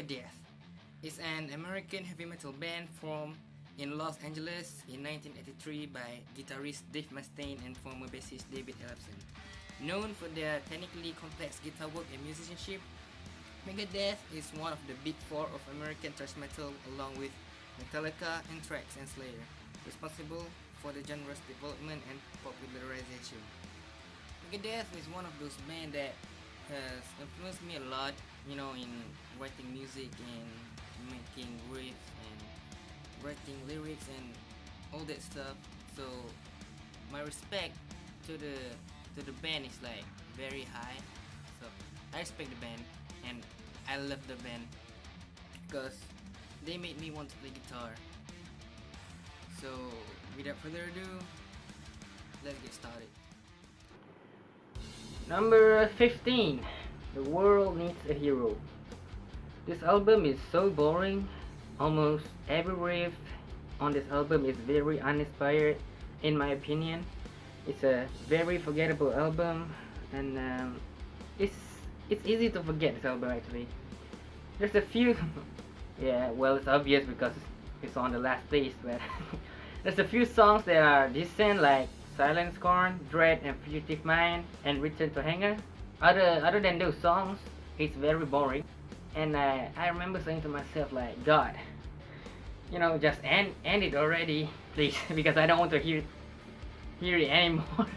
Megadeth is an American heavy metal band formed in Los Angeles in 1983 by guitarist Dave Mustaine and former bassist David Ellefson. Known for their technically complex guitar work and musicianship, Megadeth is one of the big four of American thrash metal along with Metallica, Anthrax, and Slayer, responsible for the genre's development and popularization. Megadeth is one of those bands that has influenced me a lot, in writing music and making riffs and writing lyrics and all that stuff. So my respect to the band is like very high. So I respect the band and I love the band because they made me want to play guitar. So without further ado, let's get started. Number 15. The World Needs a Hero. This album is so boring. Almost every riff on this album is very uninspired in my opinion. It's a very forgettable album, and it's easy to forget this album actually. There's a few yeah, well, it's obvious because it's on the last place, but there's a few songs that are decent, like Silent Scorn, Dread, and Fugitive Mind, and Return to Hangar. Other than those songs, it's very boring. And I remember saying to myself like, God, just end it already, please, because I don't want to hear it anymore.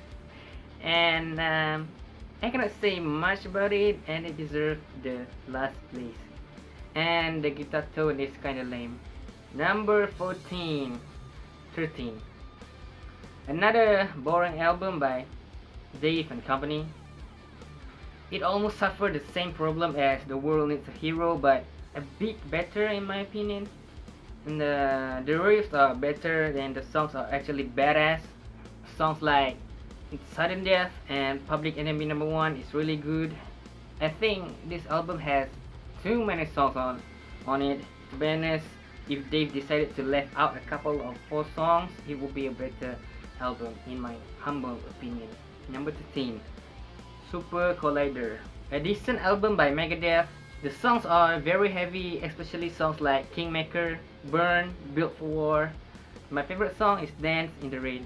And I cannot say much about it, and it deserves the last place. And the guitar tone is kinda lame. Number 13. Another boring album by Dave and Company. It almost suffered the same problem as The World Needs a Hero, but a bit better in my opinion. And the riffs are better and the songs are actually badass. Songs like Sudden Death and Public Enemy No. 1 is really good. I think this album has too many songs on it. To be honest, if Dave decided to left out a couple of 4 songs, it would be a better album in my humble opinion. Number 13. Super Collider. A decent album by Megadeth. The songs are very heavy, especially songs like Kingmaker, Burn, Built for War. My favorite song is Dance in the Rain.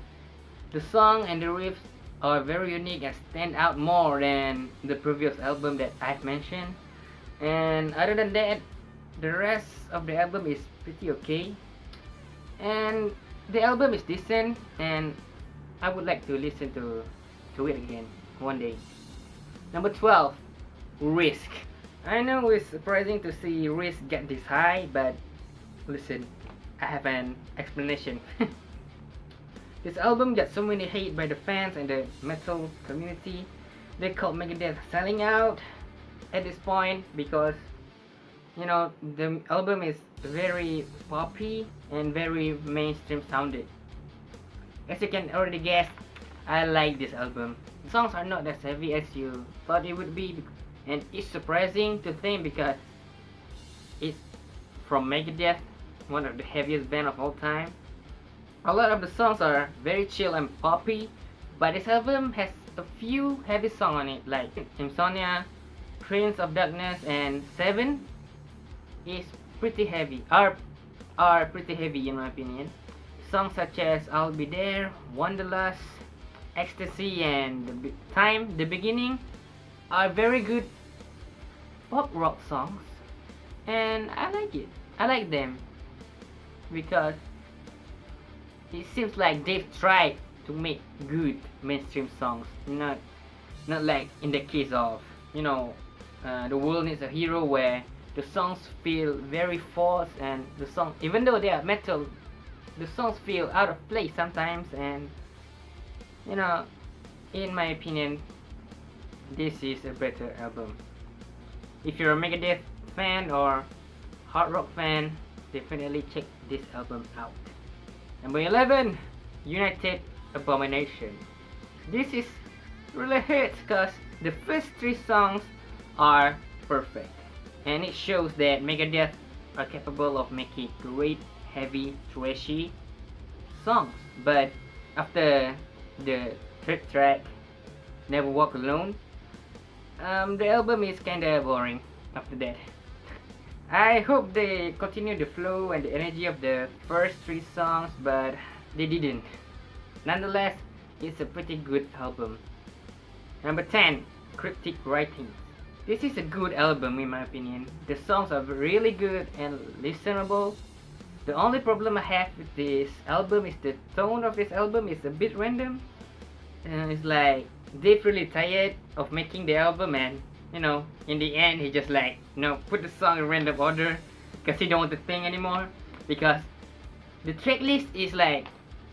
The song and the riffs are very unique and stand out more than the previous album that I've mentioned. And other than that, the rest of the album is pretty okay. And the album is decent, and I would like to listen to it again one day. Number 12. Risk. I know it's surprising to see Risk get this high, but listen, I have an explanation. This album got so many hate by the fans and the metal community. They called Megadeth selling out at this point because the album is very poppy and very mainstream sounded. As you can already guess, I like this album. The songs are not as heavy as you thought it would be, and it's surprising to think because it's from Megadeth, one of the heaviest band of all time. A lot of the songs are very chill and poppy, but this album has a few heavy songs on it, like Insomnia, Prince of Darkness, and 7 is pretty heavy, are pretty heavy in my opinion. Songs such as I'll Be There, Wanderlust, Ecstasy, and The Beginning are very good pop rock songs, and I like it. I like them because it seems like they've tried to make good mainstream songs, not like in the case of The World Needs a Hero, where the songs feel very forced, and the song, even though they are metal, the songs feel out of place sometimes. And in my opinion, this is a better album. If you're a Megadeth fan or hard rock fan, definitely check this album out. Number 11. United Abomination. This is really hurts because the first 3 songs are perfect, and it shows that Megadeth are capable of making great heavy thrashy songs. But after the 3rd track, Never Walk Alone, the album is kinda boring after that. I hope they continue the flow and the energy of the first 3 songs, but they didn't. Nonetheless, it's a pretty good album. Number 10, Cryptic Writing. This is a good album in my opinion. The songs are really good and listenable. The only problem I have with this album is the tone of this album is a bit random. It's like Dave really tired of making the album, and in the end he just like put the song in random order because he don't want to think anymore, because the track list is like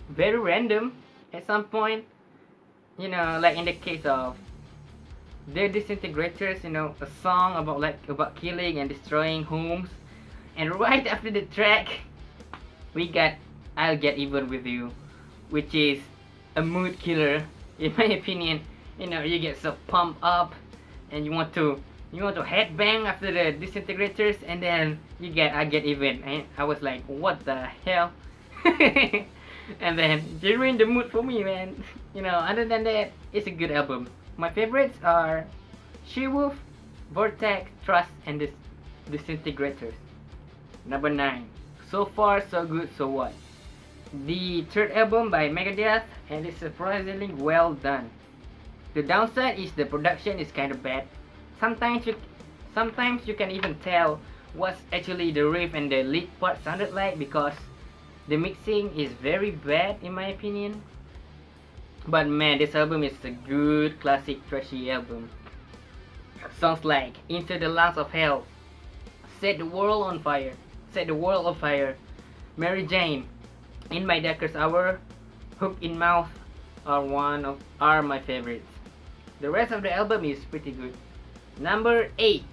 very random at some point. Like in the case of The Disintegrators, a song about killing and destroying homes, and right after the track we got I'll Get Even With You, which is a mood killer in my opinion. You get so pumped up and you want to headbang after the Disintegrators, and then you get I Get Even, and I was like, what the hell? And then they ruined the mood for me, man. Other than that, it's a good album. My favorites are She-Wolf, Vortex, Trust, and Disintegrators. Number 9, So Far So Good So What. The third album by Megadeth, and it's surprisingly well done. The downside is the production is kind of bad. Sometimes you can even tell what's actually the riff and the lead part sounded like, because the mixing is very bad in my opinion. But man, this album is a good classic trashy album. Songs like Into the Lungs of Hell, Set the World on Fire, Mary Jane, In My Darkest Hour, Hook in Mouth are my favorites. The rest of the album is pretty good. Number 8,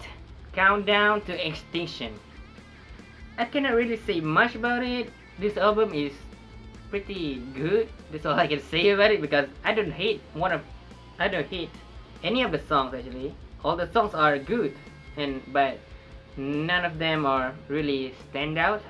Countdown to Extinction. I cannot really say much about it. This album is pretty good. That's all I can say about it, because I don't hate any of the songs actually. All the songs are good, but none of them are really stand out.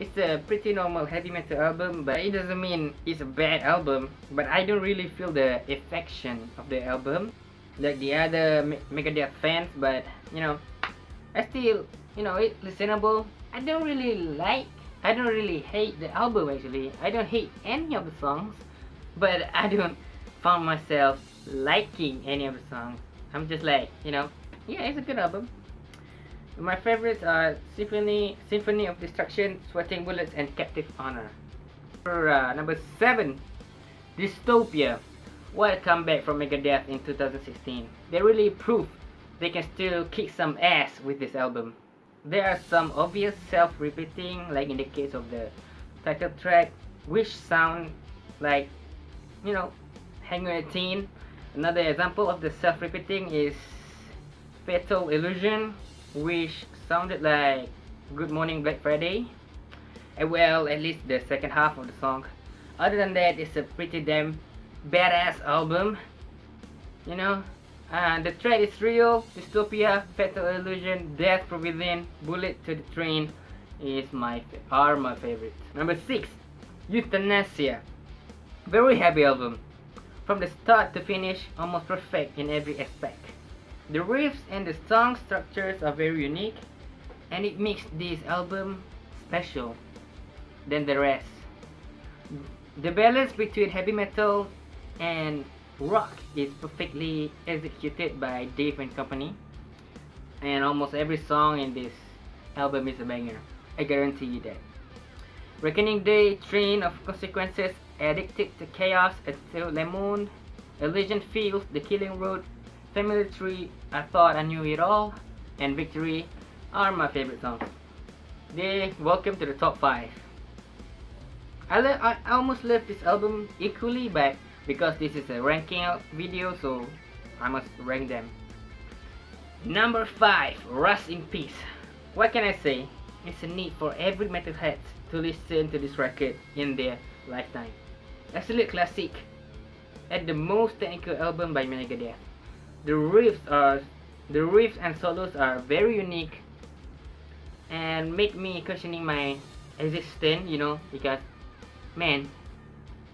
It's a pretty normal heavy metal album, but it doesn't mean it's a bad album. But I don't really feel the affection of the album like the other Megadeth fans. But I still it's listenable. I don't really hate the album actually. I don't hate any of the songs, but I don't find myself liking any of the songs. I'm just like, yeah, it's a good album. My favorites are Symphony of Destruction, Sweating Bullets, and Captive Honor. Number 7, Dystopia. What a comeback from Megadeth in 2016. They really proved they can still kick some ass with this album. There are some obvious self-repeating, like in the case of the title track, which sound like, Hangar 18. Another example of the self-repeating is Fatal Illusion, which sounded like Good Morning Black Friday. Well, at least the second half of the song. Other than that, it's a pretty damn badass album. The track is real. Dystopia, Fatal Illusion, Death from Within, Bullet to the Train are my favorites. Number 6, Euthanasia. Very heavy album. From the start to finish, almost perfect in every aspect. The riffs and the song structures are very unique, and it makes this album special than the rest. The balance between heavy metal and rock is perfectly executed by Dave and company, and almost every song in this album is a banger. I guarantee you that. Reckoning Day, Train of Consequences, Addicted to Chaos, Until Lemon, Elysian Fields, The Killing Road, Family Tree, I Thought I Knew It All, and Victory are my favorite songs. They welcome to the top 5. I almost love this album equally, but because this is a ranking video, so I must rank them. Number 5, Rust in Peace. What can I say? It's a need for every metalhead to listen to this record in their lifetime. Absolute classic, and the most technical album by Megadeth. The riffs and solos are very unique and make me questioning my existence, because man,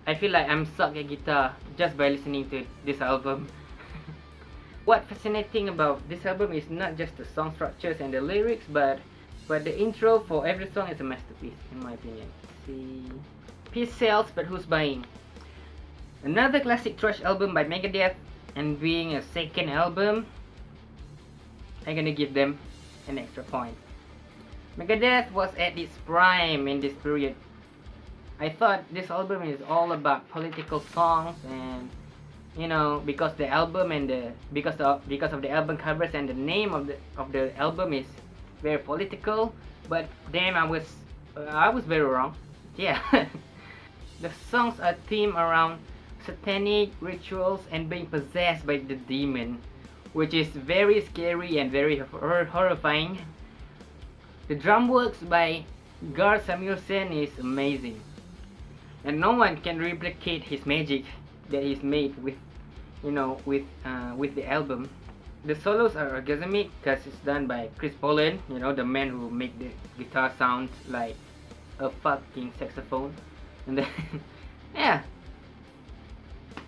I feel like I'm suck at guitar just by listening to this album. What's fascinating about this album is not just the song structures and the lyrics, but but the intro for every song is a masterpiece in my opinion. See, Peace sells, but who's buying? Another classic thrash album by Megadeth, and being a second album, I'm gonna give them an extra point. Megadeth was at its prime in this period. I thought this album is all about political songs, and you know, because the album and because of the album covers and the name of the album is very political. But damn, I was very wrong. Yeah. The songs are themed around satanic rituals and being possessed by the demon, which is very scary and very horrifying. The drum works by Gar Samuelson is amazing, and no one can replicate his magic that he's made with, you know, with the album. The solos are orgasmic because it's done by Chris Poland, you know, the man who make the guitar sounds like a fucking saxophone. And then yeah,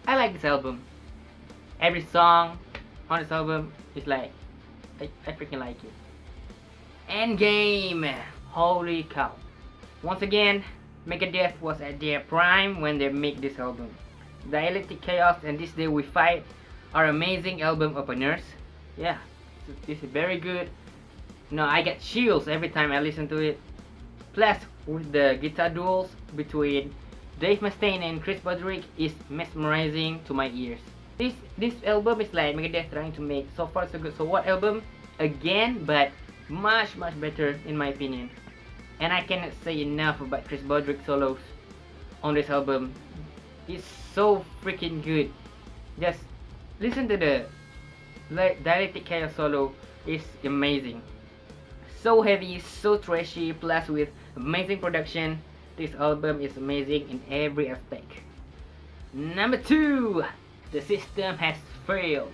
I like this album. Every song on this album is like, I freaking like it. Endgame, holy cow. Once again, Megadeth was at their prime when they make this album. Dialectic Chaos and This Day We Fight are amazing album openers. Yeah, this is very good. No, I get chills every time I listen to it. Plus, with the guitar duels between Dave Mustaine and Chris Broderick is mesmerizing to my ears. This album is like Megadeth trying to make So Far So Good So What album again, but much better in my opinion. And I cannot say enough about Chris Broderick solos on this album. It's so freaking good. Just listen to the Dialectic Chaos solo. It's amazing. So heavy, so trashy, plus with amazing production. This album is amazing in every aspect. Number 2, The System Has Failed.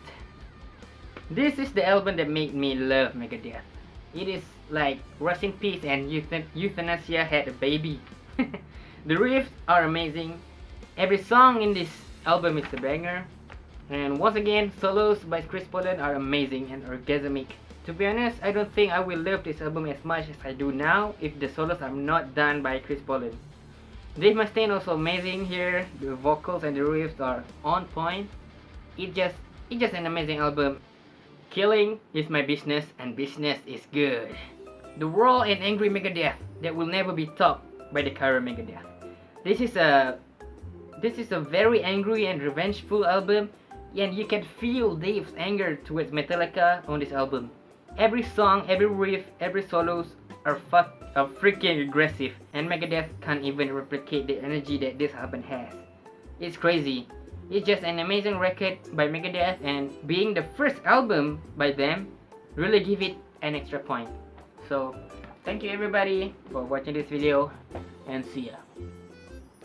This is the album that made me love Megadeth. It is like Rest in Peace and Euthanasia had a baby. The riffs are amazing. Every song in this album is a banger. And once again, solos by Chris Poland are amazing and orgasmic. To be honest, I don't think I will love this album as much as I do now if the solos are not done by Chris Poland. Dave Mustaine also amazing here. The vocals and the riffs are on point. It's just an amazing album. Killing is my business, and business is good. The raw and angry Megadeth that will never be topped by the current Megadeth. This is a very angry and revengeful album, and you can feel Dave's anger towards Metallica on this album. Every song, every riff, every solos are freaking aggressive, and Megadeth can't even replicate the energy that this album has. It's crazy. It's just an amazing record by Megadeth, and being the first album by them really give it an extra point. So, thank you everybody for watching this video, and see ya.